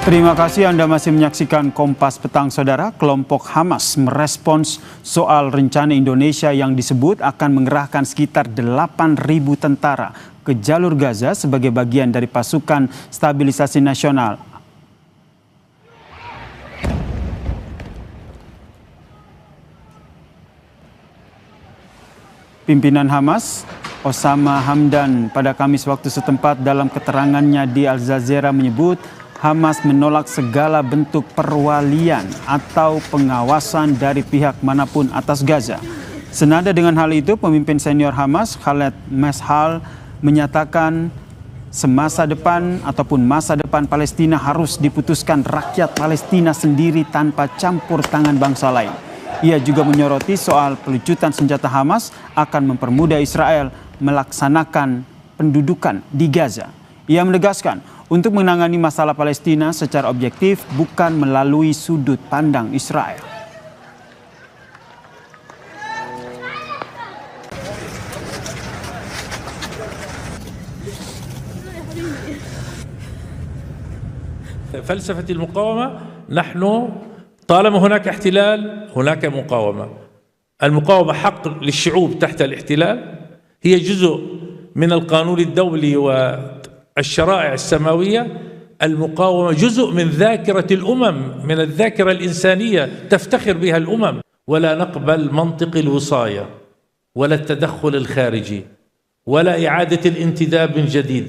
Terima kasih Anda masih menyaksikan Kompas Petang, Saudara. Kelompok Hamas merespons soal rencana Indonesia yang disebut akan mengerahkan sekitar 8.000 tentara ke jalur Gaza sebagai bagian dari pasukan stabilisasi nasional. Pimpinan Hamas, Osama Hamdan, pada Kamis waktu setempat dalam keterangannya di Al Jazeera menyebut Hamas menolak segala bentuk perwalian atau pengawasan dari pihak manapun atas Gaza. Senada dengan hal itu, pemimpin senior Hamas, Khaled Meshaal, menyatakan masa depan Palestina harus diputuskan rakyat Palestina sendiri tanpa campur tangan bangsa lain. Ia juga menyoroti soal pelucutan senjata Hamas akan mempermudah Israel melaksanakan pendudukan di Gaza. Ia menegaskan, untuk menangani masalah Palestina secara objektif bukan melalui sudut pandang Israel. فلسفة المقاومة نحن طالما هناك احتلال هناك مقاومة. المقاومة حق للشعوب تحت الاحتلال، هي جزء من القانون الدولي والشرائع السماوية. المقاومة جزء من ذاكرة الأمم، من الذاكرة الإنسانية تفتخر بها الأمم. ولا نقبل منطق الوصاية ولا التدخل الخارجي ولا إعادة الانتداب من جديد.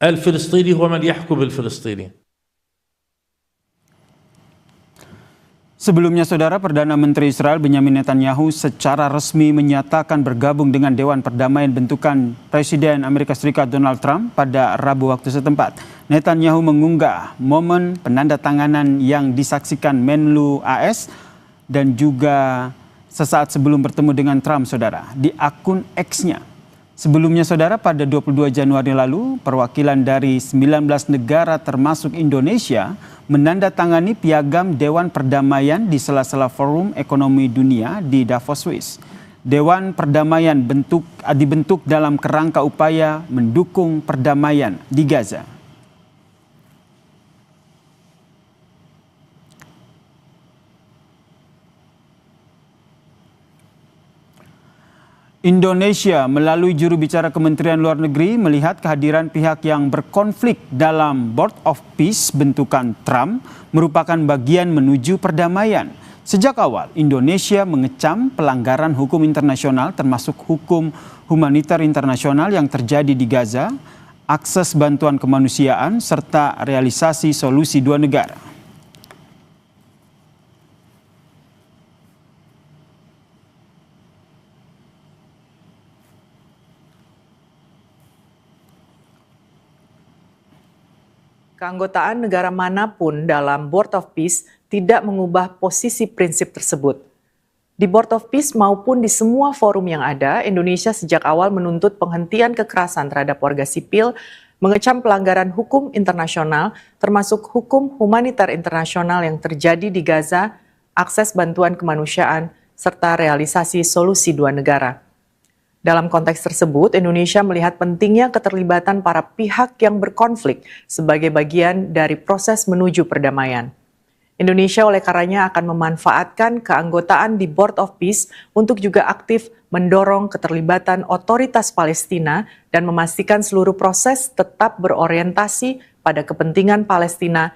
الفلسطيني هو من يحكم الفلسطيني. Sebelumnya, Saudara, Perdana Menteri Israel Benyamin Netanyahu secara resmi menyatakan bergabung dengan Dewan Perdamaian bentukan Presiden Amerika Serikat Donald Trump pada Rabu waktu setempat. Netanyahu mengunggah momen penandatanganan yang disaksikan Menlu AS dan juga sesaat sebelum bertemu dengan Trump, Saudara, di akun X-nya. Sebelumnya, Saudara, pada 22 Januari lalu, perwakilan dari 19 negara termasuk Indonesia menandatangani piagam Dewan Perdamaian di sela-sela Forum Ekonomi Dunia di Davos, Swiss. Dewan Perdamaian dibentuk dalam kerangka upaya mendukung perdamaian di Gaza. Indonesia melalui juru bicara Kementerian Luar Negeri melihat kehadiran pihak yang berkonflik dalam Board of Peace bentukan Trump merupakan bagian menuju perdamaian. Sejak awal, Indonesia mengecam pelanggaran hukum internasional termasuk hukum humanitar internasional yang terjadi di Gaza, akses bantuan kemanusiaan, serta realisasi solusi dua negara. Keanggotaan negara manapun dalam Board of Peace tidak mengubah posisi prinsip tersebut. Di Board of Peace maupun di semua forum yang ada, Indonesia sejak awal menuntut penghentian kekerasan terhadap warga sipil, mengecam pelanggaran hukum internasional, termasuk hukum humanitar internasional yang terjadi di Gaza, akses bantuan kemanusiaan, serta realisasi solusi dua negara. Dalam konteks tersebut, Indonesia melihat pentingnya keterlibatan para pihak yang berkonflik sebagai bagian dari proses menuju perdamaian. Indonesia oleh karenanya akan memanfaatkan keanggotaan di Board of Peace untuk juga aktif mendorong keterlibatan otoritas Palestina dan memastikan seluruh proses tetap berorientasi pada kepentingan Palestina.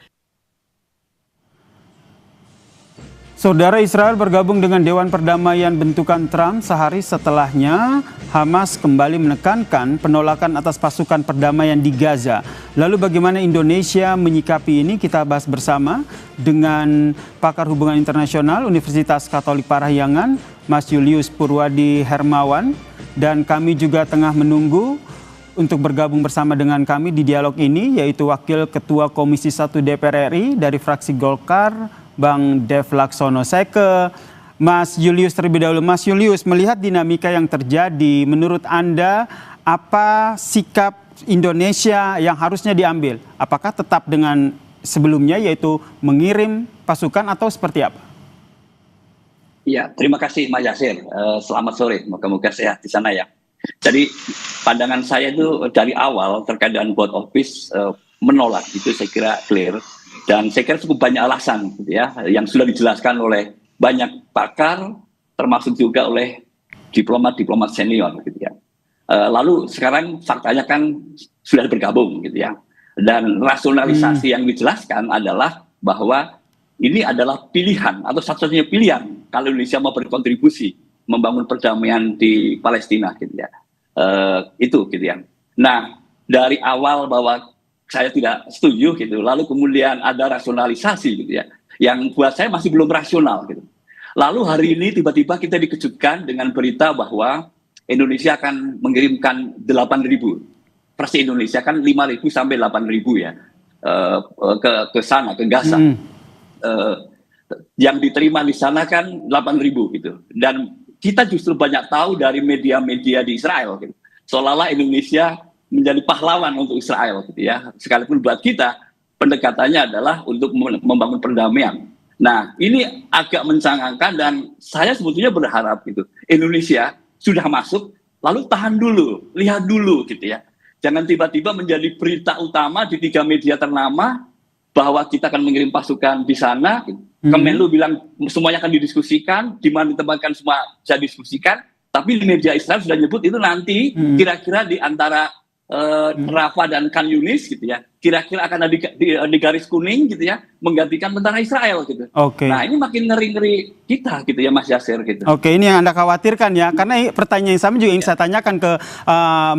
Saudara, Israel bergabung dengan Dewan Perdamaian bentukan Trump sehari setelahnya Hamas kembali menekankan penolakan atas pasukan perdamaian di Gaza. Lalu bagaimana Indonesia menyikapi ini? Kita bahas bersama dengan pakar hubungan internasional Universitas Katolik Parahyangan, Mas Julius Purwadi Hermawan. Dan kami juga tengah menunggu untuk bergabung bersama dengan kami di dialog ini, yaitu Wakil Ketua Komisi 1 DPR RI dari fraksi Golkar, Bang Dev Laksono. Saya ke Mas Julius terlebih dahulu. Mas Julius, melihat dinamika yang terjadi, menurut Anda apa sikap Indonesia yang harusnya diambil? Apakah tetap dengan sebelumnya, yaitu mengirim pasukan, atau seperti apa? Ya, terima kasih Mas Yasir. Selamat sore, moga-moga sehat di sana ya. Jadi pandangan saya itu dari awal terkait dengan Board of Peace menolak, itu saya kira clear. Dan saya kira cukup banyak alasan gitu ya, yang sudah dijelaskan oleh banyak pakar, termasuk juga oleh diplomat senior gitu ya. Lalu sekarang faktanya kan sudah bergabung gitu ya. Dan rasionalisasi yang dijelaskan adalah bahwa ini adalah pilihan atau satu-satunya pilihan kalau Indonesia mau berkontribusi membangun perdamaian di Palestina gitu ya. Itu gitu ya. Nah, dari awal bahwa saya tidak setuju gitu, lalu kemudian ada rasionalisasi gitu ya, yang buat saya masih belum rasional gitu. Lalu hari ini tiba-tiba kita dikejutkan dengan berita bahwa Indonesia akan mengirimkan 8.000, versi Indonesia kan 5.000 sampai 8.000 ya, ke sana, ke Gaza. Yang diterima di sana kan 8.000 gitu. Dan kita justru banyak tahu dari media-media di Israel gitu. Seolah-olah Indonesia menjadi pahlawan untuk Israel gitu ya. Sekalipun buat kita pendekatannya adalah untuk membangun perdamaian. Nah, ini agak mencengangkan dan saya sebetulnya berharap gitu. Indonesia sudah masuk, lalu tahan dulu, lihat dulu gitu ya. Jangan tiba-tiba menjadi berita utama di 3 media ternama bahwa kita akan mengirim pasukan di sana. Kemenlu bilang semuanya akan didiskusikan, di mana ditempatkan semua bisa diskusikan. Tapi di media Israel sudah nyebut itu nanti kira-kira di antara Rafah dan Khan Yunis gitu ya, kira-kira akan ada di garis kuning gitu ya, menggantikan tentara Israel gitu. Nah ini makin ngeri-ngeri kita gitu ya Mas Yasir gitu. Ini yang Anda khawatirkan ya, karena pertanyaan yang sama juga yang saya tanyakan ke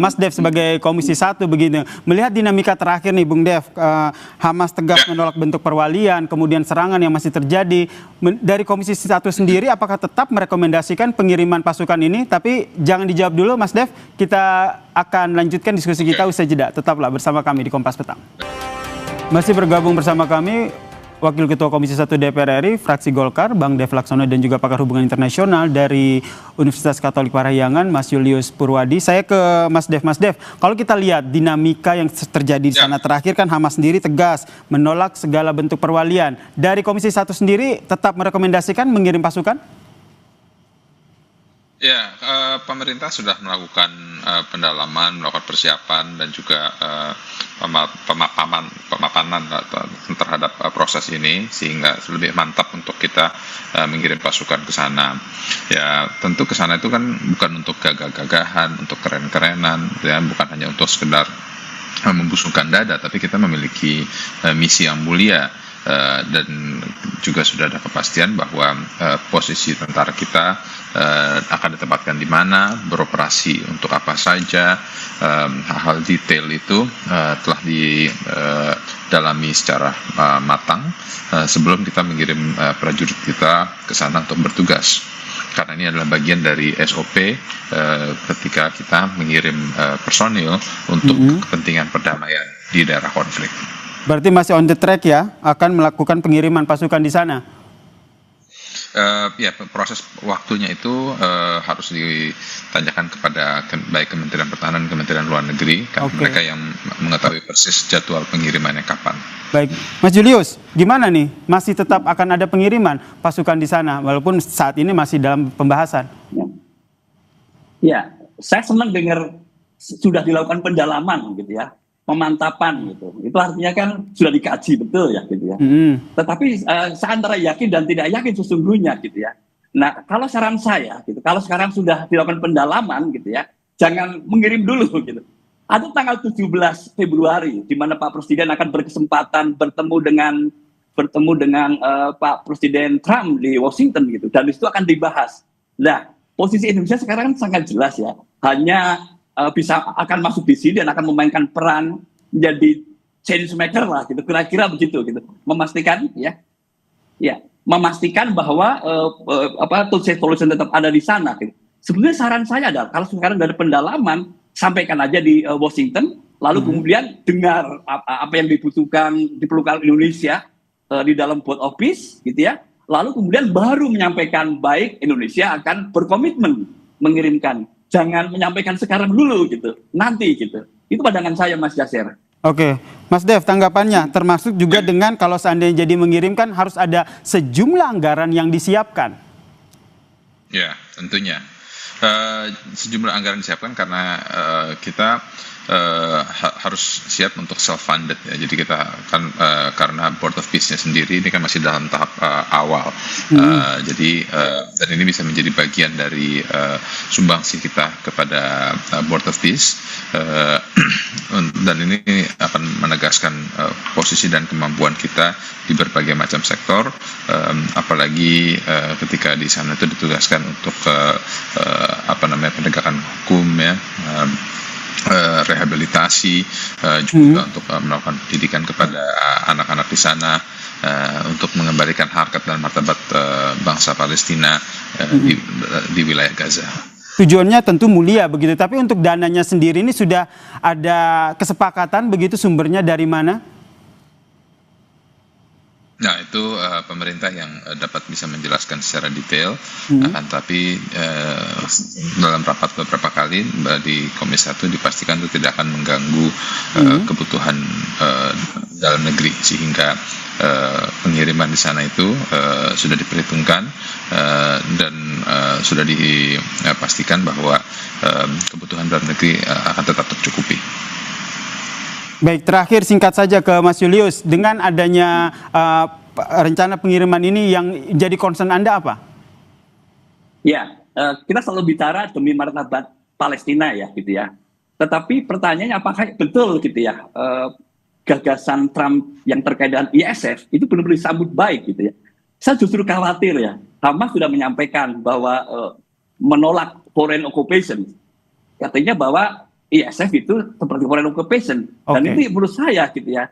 Mas Dev sebagai Komisi 1 begini. Melihat dinamika terakhir nih Bung Dev, Hamas tegas menolak bentuk perwalian, kemudian serangan yang masih terjadi. Dari Komisi 1 sendiri apakah tetap merekomendasikan pengiriman pasukan ini? Tapi jangan dijawab dulu Mas Dev, kita akan lanjutkan diskusi kita usai jeda. Tetaplah bersama kami di Kompas Petang. Masih bergabung bersama kami Wakil Ketua Komisi 1 DPR RI, fraksi Golkar, Bang Dev Laksono dan juga pakar hubungan internasional dari Universitas Katolik Parahyangan, Mas Julius Purwadi. Saya ke Mas Dev. Mas Dev, kalau kita lihat dinamika yang terjadi di sana terakhir kan Hamas sendiri tegas menolak segala bentuk perwalian. Dari Komisi 1 sendiri tetap merekomendasikan mengirim pasukan? Ya, pemerintah sudah melakukan pendalaman, melakukan persiapan dan juga pemapanan terhadap proses ini sehingga lebih mantap untuk kita mengirim pasukan ke sana. Ya, tentu ke sana itu kan bukan untuk gagah-gagahan, untuk keren-kerenan, ya, bukan hanya untuk sekedar membusungkan dada, tapi kita memiliki misi yang mulia. Dan juga sudah ada kepastian bahwa posisi tentara kita akan ditempatkan di mana, beroperasi untuk apa saja. Hal-hal detail itu telah didalami secara matang sebelum kita mengirim prajurit kita ke sana untuk bertugas. Karena ini adalah bagian dari SOP ketika kita mengirim personil untuk kepentingan perdamaian di daerah konflik. Berarti masih on the track ya, akan melakukan pengiriman pasukan di sana? Ya, proses waktunya itu harus ditanyakan kepada baik Kementerian Pertahanan, Kementerian Luar Negeri, kan mereka yang mengetahui persis jadwal pengirimannya kapan. Baik, Mas Julius, gimana nih? Masih tetap akan ada pengiriman pasukan di sana, walaupun saat ini masih dalam pembahasan? Ya, saya senang dengar sudah dilakukan pendalaman gitu ya. Pemantapan gitu, itu artinya kan sudah dikaji betul ya gitu ya. Tetapi saya antara yakin dan tidak yakin sesungguhnya gitu ya. Nah kalau saran saya gitu, kalau sekarang sudah dilakukan pendalaman gitu ya, jangan mengirim dulu gitu. Ada tanggal 17 Februari di mana Pak Presiden akan berkesempatan bertemu dengan Pak Presiden Trump di Washington gitu, dan itu akan dibahas. Nah posisi Indonesia sekarang sangat jelas ya, hanya akan masuk di sini dan akan memainkan peran menjadi change maker lah gitu, kira-kira begitu gitu, memastikan memastikan bahwa two state solution tetap ada di sana gitu. Sebenarnya saran saya adalah kalau sekarang dari pendalaman sampaikan aja di Washington, lalu kemudian dengar apa yang diperlukan Indonesia di dalam Board of Peace gitu ya, lalu kemudian baru menyampaikan baik Indonesia akan berkomitmen mengirimkan. Jangan menyampaikan sekarang dulu gitu, nanti gitu. Itu pandangan saya Mas Yasir. Oke, Mas Dev, tanggapannya termasuk juga dengan kalau seandainya jadi mengirimkan harus ada sejumlah anggaran yang disiapkan. Ya, tentunya. Sejumlah anggaran disiapkan karena kita harus siap untuk self-funded ya. Jadi kita kan karena Board of Peace bisnya sendiri ini kan masih dalam tahap awal. Jadi dan ini bisa menjadi bagian dari sumbangsi kita kepada Board of Peace, dan ini akan menegaskan posisi dan kemampuan kita di berbagai macam sektor, apalagi ketika di sana itu ditugaskan untuk penegakan hukum, ya, rehabilitasi, juga untuk melakukan pendidikan kepada anak-anak di sana, untuk mengembalikan harkat dan martabat bangsa Palestina di wilayah Gaza. Tujuannya tentu mulia begitu, tapi untuk dananya sendiri ini sudah ada kesepakatan begitu, sumbernya dari mana? Nah, itu pemerintah yang dapat bisa menjelaskan secara detail, tapi dalam rapat beberapa kali di Komisi 1 dipastikan itu tidak akan mengganggu kebutuhan dalam negeri, sehingga pengiriman di sana itu sudah diperhitungkan dan sudah dipastikan bahwa kebutuhan dalam negeri akan tetap tercukupi. Baik, terakhir singkat saja ke Mas Julius, dengan adanya rencana pengiriman ini yang jadi concern Anda apa? Ya, kita selalu bicara demi martabat Palestina ya gitu ya. Tetapi pertanyaannya apakah betul gitu ya, gagasan Trump yang terkait dengan ISF itu benar-benar disambut baik gitu ya. Saya justru khawatir ya, Hamas sudah menyampaikan bahwa menolak foreign occupation. Katanya bahwa ISF itu seperti foreign occupation, dan itu menurut saya gitu ya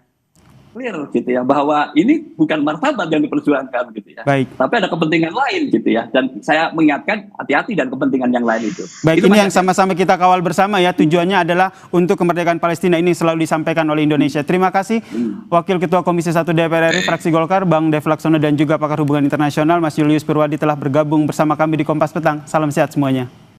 clear gitu ya, bahwa ini bukan martabat yang diperjuangkan gitu ya. Baik. Tapi ada kepentingan lain gitu ya, dan saya mengingatkan hati-hati dan kepentingan yang lain itu. Baik, itu ini yang sama-sama kita kawal bersama ya, tujuannya adalah untuk kemerdekaan Palestina, ini selalu disampaikan oleh Indonesia. Terima kasih Wakil Ketua Komisi 1 DPR RI fraksi Golkar Bang Dev Laksono dan juga pakar hubungan internasional Mas Julius Purwadi telah bergabung bersama kami di Kompas Petang. Salam sehat semuanya.